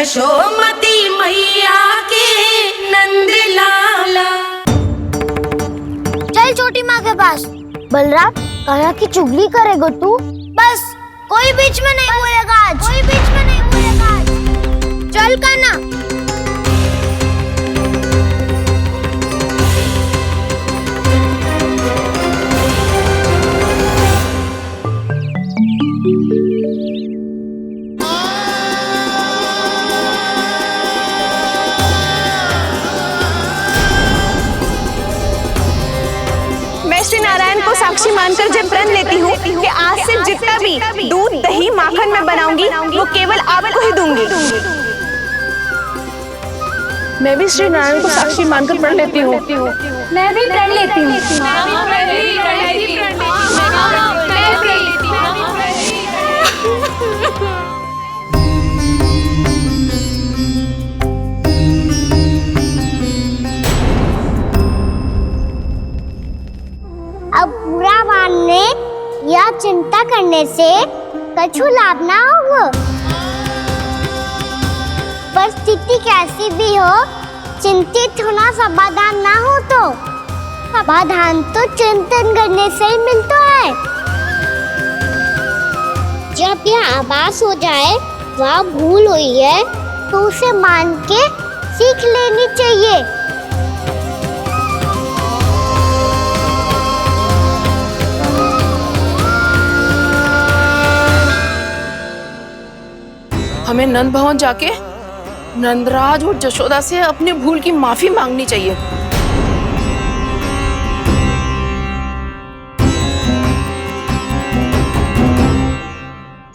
यशोमती मैया के नंद लाला। चल छोटी माँ के पास। बलराम, कान्हा की चुगली करेगा तू? बस, कोई बीच में नहीं बोलेगा आज। कोई बीच में नहीं बोलेगा आज। चल कान्हा। श्री नारायण को साक्षी मानकर जब प्रण लेती हूँ कि आज से जितना भी दूध दही माखन मैं बनाऊंगी वो केवल आपको ही दूंगी। मैं भी श्री नारायण को साक्षी मानकर प्रण लेती हूँ। मैं भी प्रण लेती हूँ। अब बुरा मानने या चिंता करने से कछु लाभ ना होगा। परिस्थिति कैसी भी हो, चिंतित होना समाधान ना हो तो समाधान तो चिंतन करने से ही मिलता है। जब यह आभास हो जाए वह भूल हुई है तो उसे मान के सीख लेनी चाहिए। हमें नंद भवन जाके नंदराज और जशोदा से अपनी भूल की माफी मांगनी चाहिए।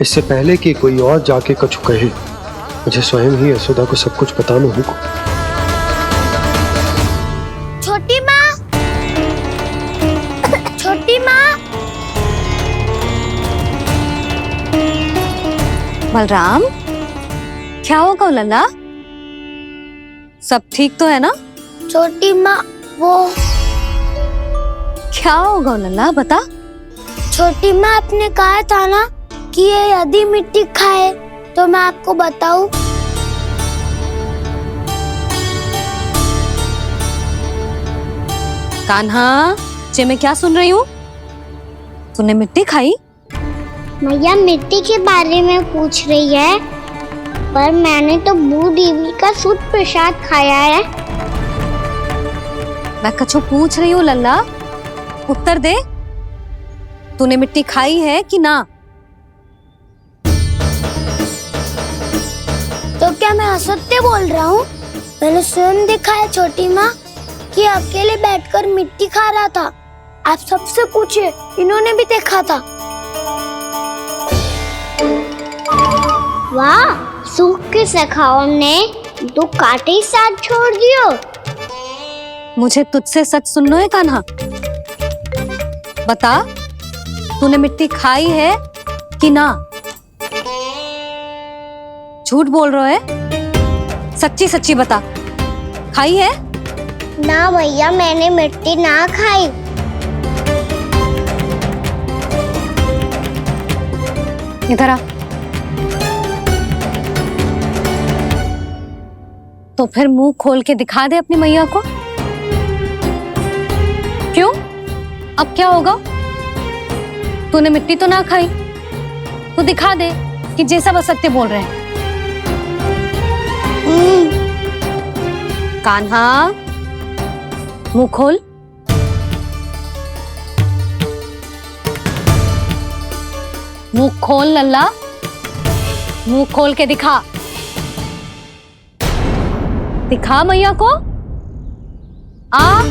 इससे पहले कि कोई और जाके कछु कहे, मुझे स्वयं ही यशोदा को सब कुछ बताना होगा। छोटी माँ, छोटी माँ। बलराम, क्या होगा लल्ला? सब ठीक तो है ना? छोटी माँ, वो क्या होगा लल्ला, बता। छोटी माँ, आपने कहा था ना कि ये यदि मिट्टी खाए तो मैं आपको बताऊं। कान्हा, जे मैं क्या सुन रही हूँ? तूने मिट्टी खाई? मैया मिट्टी के बारे में पूछ रही है, पर मैंने तो भू देवी का शुद्ध प्रसाद खाया है। मैं कछु पूछ रही हूँ लल्ला, उत्तर दे। तूने मिट्टी खाई है कि ना? तो क्या मैं असत्य बोल रहा हूँ? मैंने स्वयं देखा है छोटी माँ कि अकेले बैठकर मिट्टी खा रहा था। आप सबसे पूछिए, इन्होंने भी देखा था। वाह, सूख के सखाओं ने दो कांटे ही साथ छोड़ दियो। मुझे तुझसे सच सुनना है कान्हा। बता, तूने मिट्टी खाई है कि ना? झूठ बोल रहा है, सच्ची सच्ची बता, खाई है? ना भैया, मैंने मिट्टी ना खाई। इधर आ। तो फिर मुंह खोल के दिखा दे अपनी मैया को। क्यों? अब क्या होगा? तूने मिट्टी तो ना खाई, तो दिखा दे कि जे सब असत्य बोल रहे हैं। कान्हा, मुंह खोल। मुंह खोल लल्ला, मुंह खोल के दिखा। दिखा मैया को। आ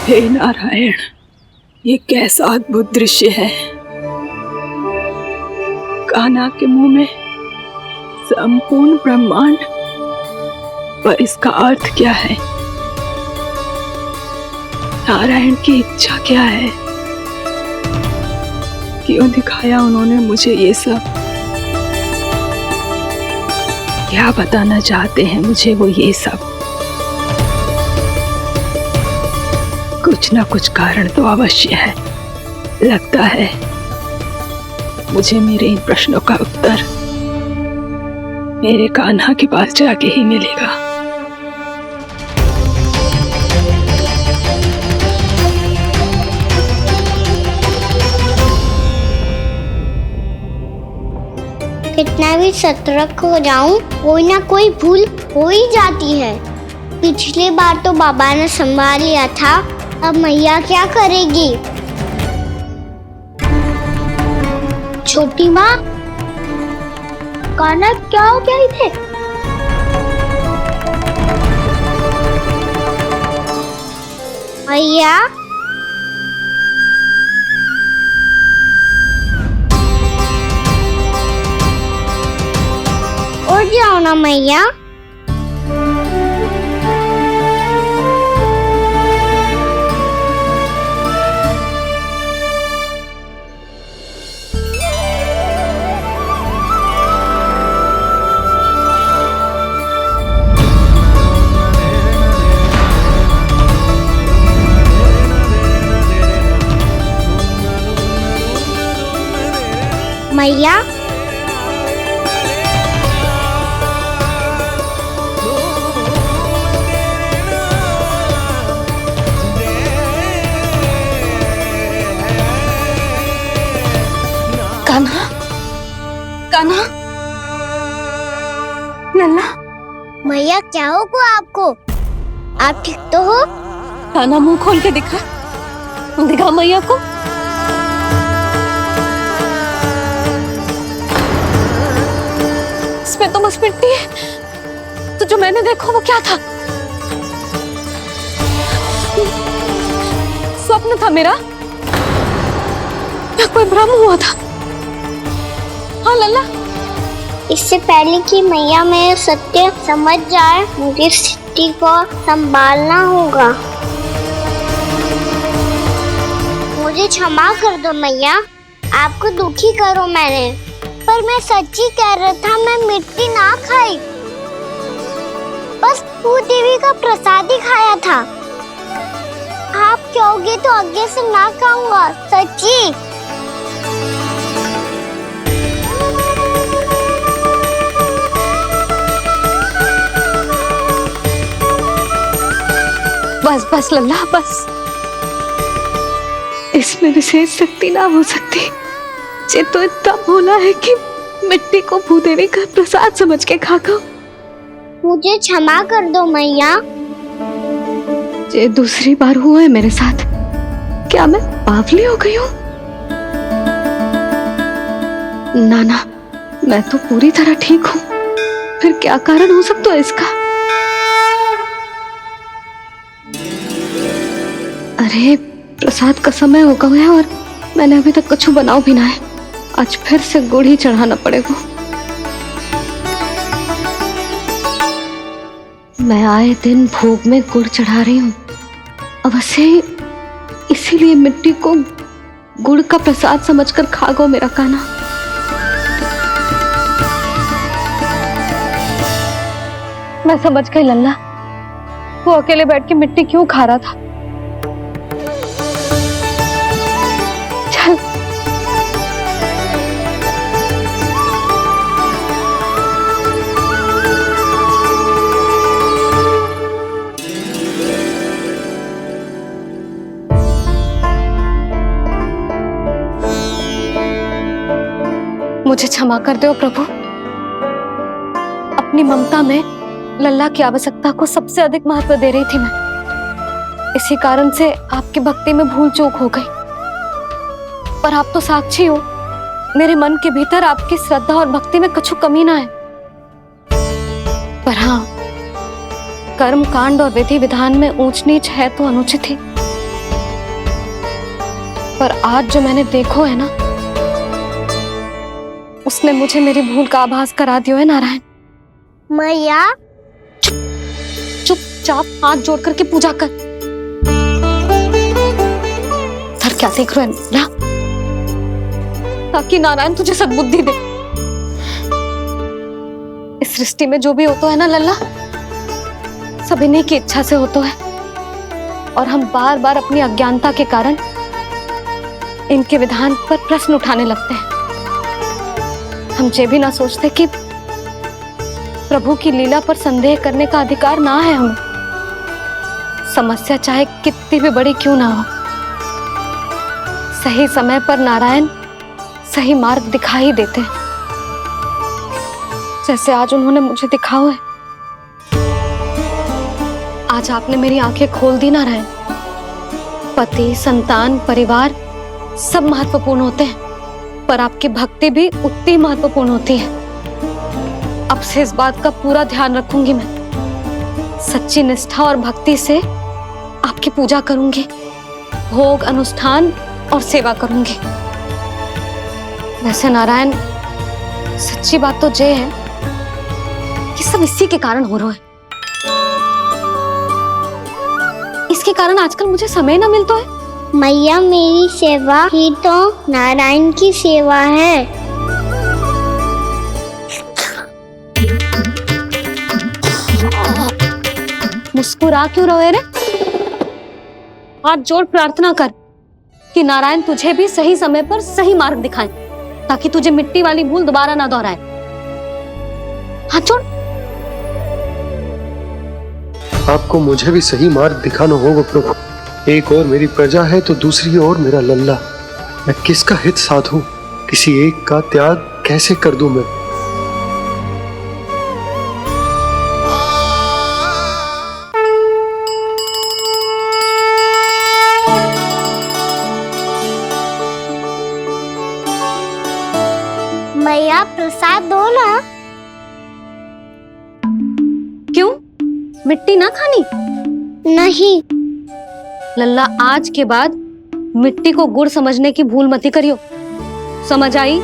हे नारायण, ये कैसा अद्भुत दृश्य है। कान्हा के मुंह में संपूर्ण ब्रह्मांड, पर इसका अर्थ क्या है? नारायण की इच्छा क्या है? क्यों दिखाया उन्होंने मुझे ये सब? क्या बताना चाहते हैं मुझे वो ये सब? कुछ ना कुछ कारण तो अवश्य है। लगता है मुझे मेरे इन प्रश्नों का उत्तर मेरे कान्हा के पास जाके ही मिलेगा। कितना भी सतर्क हो जाऊं, कोई ना कोई भूल हो ही जाती है। पिछली बार तो बाबा ने संभाल लिया था, अब मैया क्या करेगी? छोटी माँ, कान्हा क्या हो गया इधर? मैया, उठ जाओ ना मैया। मैया, कान्हा, कान्हा, लल्ला, मैया क्या होगा आपको? आप ठीक तो हो? कान्हा मुंह खोल के दिखा, दिखा मैया को। इसमें तो बस मिट्टी है। तो जो मैंने देखा वो क्या था? स्वप्न था मेरा या कोई भ्रम हुआ था? हाँ लल्ला, इससे पहले कि मैया मेरे सत्य समझ जाए, मुझे स्थिति को संभालना होगा। मुझे क्षमा कर दो मैया, आपको दुखी करो मैंने, पर मैं सच्ची कह रहा था। मैं मिट्टी ना खाई, बस भू देवी का प्रसाद ही खाया था। आप कहोगे तो आगे से ना खाऊंगा, सच्ची। बस बस लल्ला, बस। इसमें विशेष शक्ति ना हो सकती। ये तो इतना भोला है कि मिट्टी को भूदेवी का प्रसाद समझ के खागा। मुझे क्षमा कर दो मैया। ये दूसरी बार हुआ है मेरे साथ। क्या मैं बावली हो गई हूँ? ना ना, मैं तो पूरी तरह ठीक हूँ। फिर क्या कारण हो सकता है इसका? अरे प्रसाद का समय हो गया है और मैंने अभी तक कुछ बनाओ भी ना है। आज फिर से गुड़ ही चढ़ाना पड़ेगा। मैं आए दिन भोग में गुड़ चढ़ा रही हूँ, अवश्य ही इसीलिए मिट्टी को गुड़ का प्रसाद समझकर खागो मेरा कान्हा। मैं समझ गई लल्ला, वो अकेले बैठ के मिट्टी क्यों खा रहा था। चल मुझे क्षमा कर दो प्रभु। अपनी ममता में लल्ला की आवश्यकता को सबसे अधिक महत्व दे रही थी मैं। इसी कारण से आपकी भक्ति में भूल चूक हो गई। पर आप तो साक्षी हो, मेरे मन के भीतर आपकी श्रद्धा और भक्ति में कुछ कमी ना है। पर हाँ, कर्म कांड और विधि विधान में ऊंच नीच है तो अनुचित ही। पर आज जो मैंने देखो है ना, उसने मुझे मेरी भूल का आभास करा दियो है नारायण। मैया चुपचाप हाथ जोड़ करके पूजा कर। सर क्या देख रहे हो ना, ताकि नारायण तुझे सद्बुद्धि दे। इस सृष्टि में जो भी होता है ना लल्ला, सब इन्हीं की इच्छा से होता है, और हम बार बार अपनी अज्ञानता के कारण इनके विधान पर प्रश्न उठाने लगते हैं। हम ये भी ना सोचते कि प्रभु की लीला पर संदेह करने का अधिकार ना है हमें। समस्या चाहे कितनी भी बड़ी क्यों ना हो, सही समय पर नारायण सही मार्ग दिखा ही देते हैं, जैसे आज उन्होंने मुझे दिखाओ है। आज आपने मेरी आंखें खोल दी नारायण। पति, संतान, परिवार सब महत्वपूर्ण होते हैं, पर आपकी भक्ति भी उतनी महत्वपूर्ण होती है। अब से इस बात का पूरा ध्यान रखूंगी मैं। सच्ची निष्ठा और भक्ति से आपकी पूजा करूंगी, भोग, अनुष्ठान और सेवा करूंगी। वैसे नारायण, सच्ची बात तो ये है कि सब इसी के कारण हो रहा है। इसके कारण आजकल मुझे समय ना मिलता है। मैया, मेरी सेवा ही तो नारायण की सेवा है। मुस्कुरा क्यों रहे रे? हाथ जोड़ प्रार्थना कर कि नारायण तुझे भी सही समय पर सही मार्ग दिखाएं, ताकि तुझे मिट्टी वाली भूल दोबारा ना दोहराए। हाथ जोड़। आपको मुझे भी सही मार्ग दिखाना होगा प्रभु। एक और मेरी प्रजा है तो दूसरी ओर मेरा लल्ला। मैं किसका हित साधूं? किसी एक का त्याग कैसे कर दूं मैं? मैया, प्रसाद दो ना। क्यों? मिट्टी ना खानी? नहीं। लल्ला, आज के बाद मिट्टी को गुड़ समझने की भूल मत करियो। समझ आई?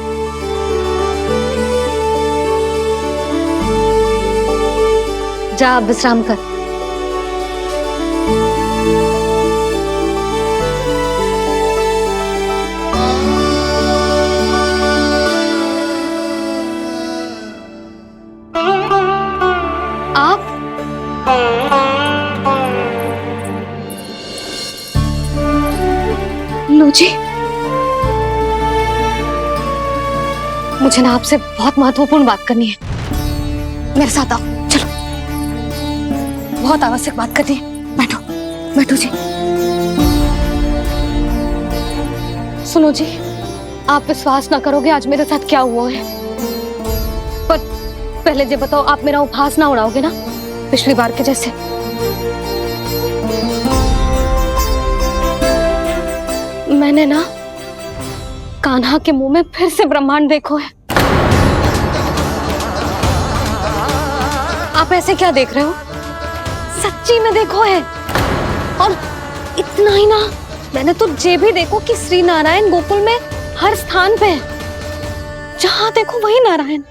जा अब विश्राम कर। आप लो जी, मुझे ना आपसे बहुत महत्वपूर्ण बात करनी है। मेरे साथ आओ, चलो। बहुत आवश्यक बात करनी है। बैठो, बैठो जी। सुनो जी, आप विश्वास ना करोगे आज मेरे साथ क्या हुआ है। पर पहले ये बताओ, आप मेरा उपहास ना उड़ाओगे ना, पिछली बार के जैसे? मैंने ना कान्हा के मुंह में फिर से ब्रह्मांड देखो है। आप ऐसे क्या देख रहे हो? सच्ची में देखो है। और इतना ही ना, मैंने तो ये भी देखो कि श्री नारायण गोकुल में हर स्थान पे है। जहां देखो वही नारायण।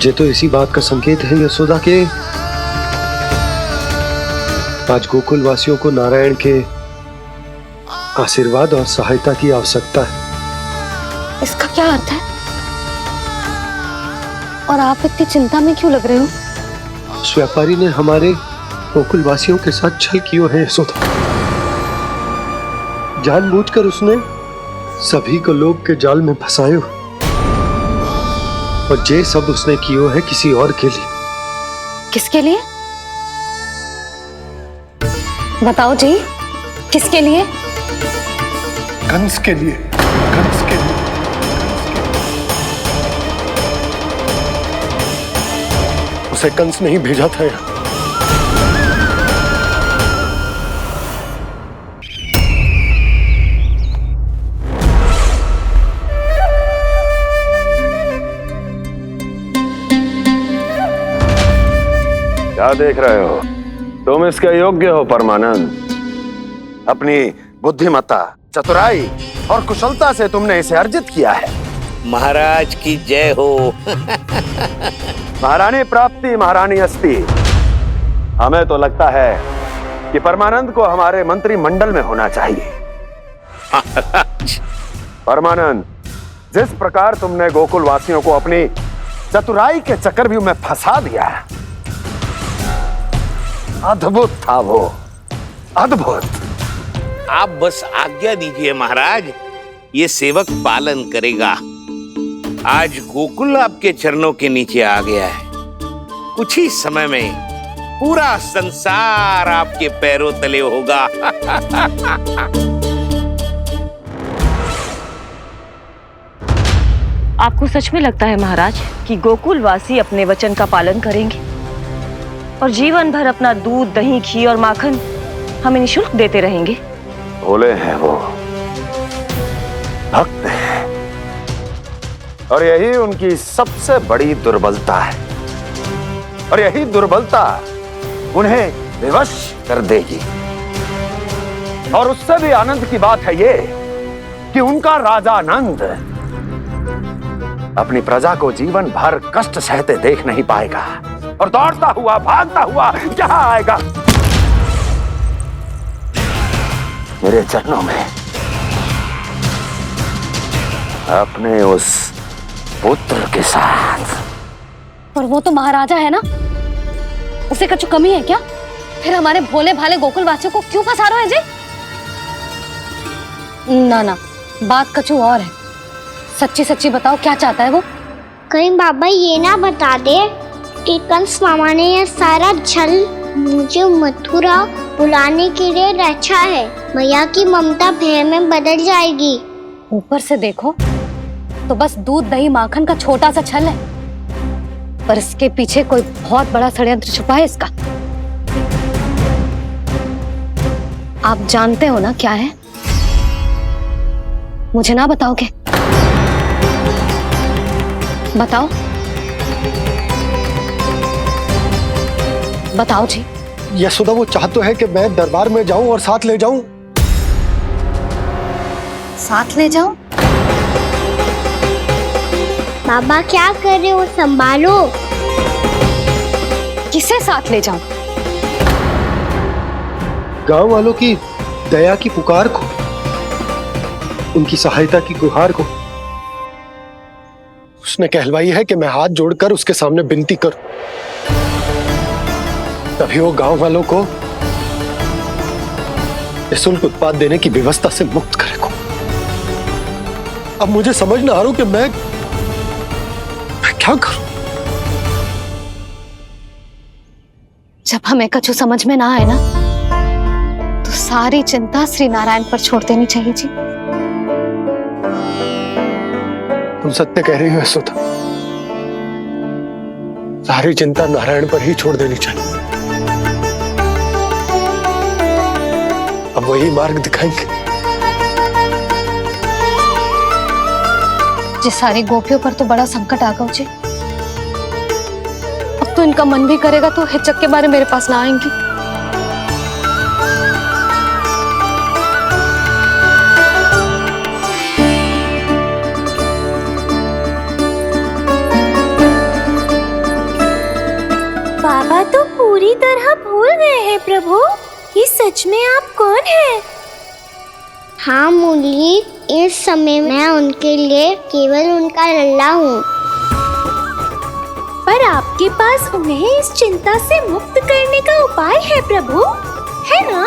ये तो इसी बात का संकेत है यशोदा के आज गोकुल वासियों को नारायण के आशीर्वाद और सहायता की आवश्यकता है। इसका क्या अर्थ है? और आप इतनी चिंता में क्यों लग रहे हो? उस व्यापारी ने हमारे गोकुल वासियों के साथ छल किया है यशोदा। जानबूझकर उसने सभी को लोग के जाल में फंसायो, और ये सब उसने कियो है किसी और के लिए। किसके लिए? बताओ जी, किसके लिए? कंस के लिए। कंस के लिए। उसे कंस नहीं भेजा था यहाँ। क्या देख रहे हो? तुम इसके योग्य हो परमानंद। अपनी बुद्धिमत्ता, चतुराई और कुशलता से तुमने इसे अर्जित किया है। महाराज की जय हो। महारानी प्राप्ति महारानी अस्ति। हमें तो लगता है कि परमानंद को हमारे मंत्रिमंडल में होना चाहिए। परमानंद, जिस प्रकार तुमने गोकुल वासियों को अपनी चतुराई के चक्रव्यूह में फंसा दिया, अद्भुत था वो, अद्भुत। आप बस आज्ञा दीजिए महाराज, ये सेवक पालन करेगा। आज गोकुल आपके चरणों के नीचे आ गया है। कुछ ही समय में पूरा संसार आपके पैरों तले होगा। आपको सच में लगता है महाराज कि गोकुल वासी अपने वचन का पालन करेंगे और जीवन भर अपना दूध, दही, घी और माखन हमें निःशुल्क देते रहेंगे? भोले हैं वो, भक्त हैं, और यही उनकी सबसे बड़ी दुर्बलता है। और यही दुर्बलता उन्हें विवश कर देगी। और उससे भी आनंद की बात है ये कि उनका राजा नंद अपनी प्रजा को जीवन भर कष्ट सहते देख नहीं पाएगा और दौड़ता हुआ, भागता हुआ यहाँ आएगा मेरे चरणों में, अपने उस पुत्र के साथ। पर वो तो महाराजा है ना, उसे कुछ कमी है क्या? फिर हमारे भोले भाले गोकुल वासियों को क्यों फंसा रहे हैं जी? ना ना, बात कछु और है। सच्ची सच्ची बताओ, क्या चाहता है वो? कहीं बाबा ये ना बता दे कि कंस मामा ने यह सारा छल मुझे मथुरा बुलाने के लिए रचा है। मैया की ममता भय में बदल जाएगी। ऊपर से देखो तो बस दूध, दही, माखन का छोटा सा छल है, पर इसके पीछे कोई बहुत बड़ा षड्यंत्र छुपा है इसका। आप जानते हो ना क्या है? मुझे ना बताओगे? बताओ बताओ जी। यशोदा, वो चाह तो है कि मैं दरबार में जाऊं और साथ ले जाऊं। साथ ले जाऊं? बाबा क्या कर रहे हो, संभालो। किसे साथ ले जाऊं? गांव वालों की दया की पुकार को, उनकी सहायता की गुहार को। उसने कहलवाई है कि मैं हाथ जोड़कर उसके सामने विनती करूं, तभी वो गांव वालों को निःशुल्क उत्पाद देने की व्यवस्था से मुक्त करेगा। अब मुझे समझ ना आ रहा कि मैं क्या करूं। जब हमें कछु समझ में ना आए ना, तो सारी चिंता श्री नारायण पर छोड़ देनी चाहिए जी। तुम सत्य कह रही हो यशोदा, सारी चिंता नारायण पर ही छोड़ देनी चाहिए। अब वही मार्ग दिखाएंगे। जिस सारी गोपियों पर तो बड़ा संकट आ गया जी। अब तो इनका मन भी करेगा तो हिचक के बारे मेरे पास ना आएंगी। बाबा तो पूरी तरह भूल गए हैं प्रभु, ये सच में आप कौन हैं? हाँ मुरली, इस समय मैं उनके लिए केवल उनका लल्ला हूँ। पर आपके पास उन्हें इस चिंता से मुक्त करने का उपाय है प्रभु, है ना?